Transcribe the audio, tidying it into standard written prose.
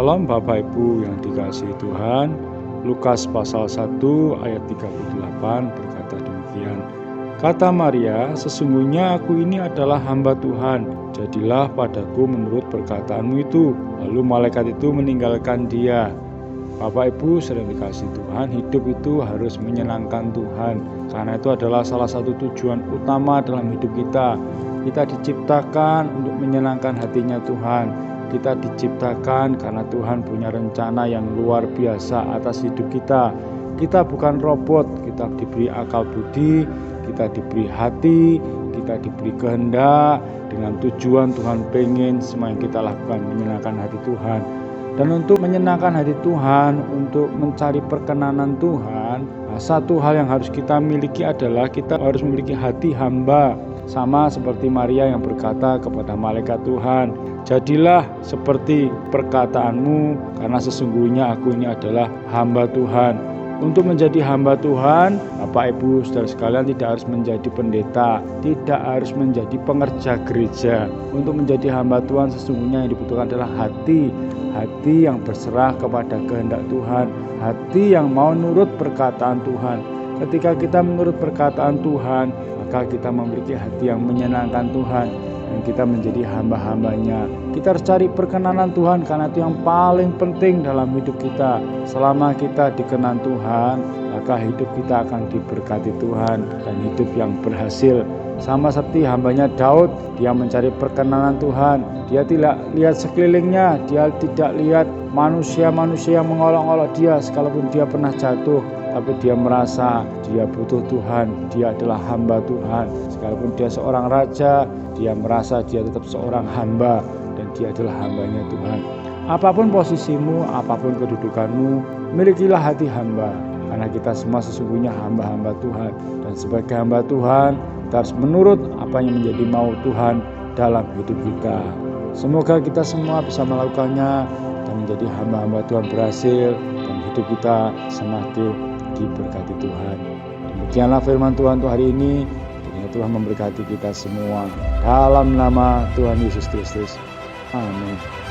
Shalom Bapak Ibu yang dikasihi Tuhan. Lukas pasal 1 ayat 38 berkata demikian. Kata Maria, sesungguhnya aku ini adalah hamba Tuhan, jadilah padaku menurut perkataanmu itu. Lalu malaikat itu meninggalkan dia. Bapak Ibu sering dikasihi Tuhan, hidup itu harus menyenangkan Tuhan. Karena itu adalah salah satu tujuan utama dalam hidup kita. Kita diciptakan untuk menyenangkan hatinya Tuhan. Kita diciptakan karena Tuhan punya rencana yang luar biasa atas hidup kita. Kita bukan robot, kita diberi akal budi, kita diberi hati, kita diberi kehendak. Dengan tujuan Tuhan pengen semua yang kita lakukan menyenangkan hati Tuhan. Dan untuk menyenangkan hati Tuhan, untuk mencari perkenanan Tuhan, satu hal yang harus kita miliki adalah kita harus memiliki hati hamba. Sama seperti Maria yang berkata kepada malaikat Tuhan, jadilah seperti perkataanmu, karena sesungguhnya aku ini adalah hamba Tuhan. Untuk menjadi hamba Tuhan, Bapak Ibu saudara sekalian tidak harus menjadi pendeta, tidak harus menjadi pengerja gereja. Untuk menjadi hamba Tuhan sesungguhnya yang dibutuhkan adalah hati yang berserah kepada kehendak Tuhan, hati yang mau nurut perkataan Tuhan. Ketika kita menurut perkataan Tuhan, maka kita memiliki hati yang menyenangkan Tuhan dan kita menjadi hamba-hambanya. Kita harus cari perkenanan Tuhan karena itu yang paling penting dalam hidup kita. Selama kita dikenan Tuhan, maka hidup kita akan diberkati Tuhan dan hidup yang berhasil. Sama seperti hambanya Daud, dia mencari perkenanan Tuhan. Dia tidak lihat sekelilingnya, dia tidak lihat manusia-manusia yang mengolok-olok dia sekalipun dia pernah jatuh. Tapi dia merasa dia butuh Tuhan, dia adalah hamba Tuhan. Sekalipun dia seorang raja, dia merasa dia tetap seorang hamba dan dia adalah hambanya Tuhan. Apapun posisimu, apapun kedudukanmu, milikilah hati hamba. Karena kita semua sesungguhnya hamba-hamba Tuhan. Dan sebagai hamba Tuhan, kita harus menurut apa yang menjadi mau Tuhan dalam hidup kita. Semoga kita semua bisa melakukannya dan menjadi hamba-hamba Tuhan berhasil dan hidup kita semakin diberkati Tuhan. Demikianlah firman Tuhan untuk hari ini. Kiranya Tuhan memberkati kita semua. Dalam nama Tuhan Yesus Kristus. Amin.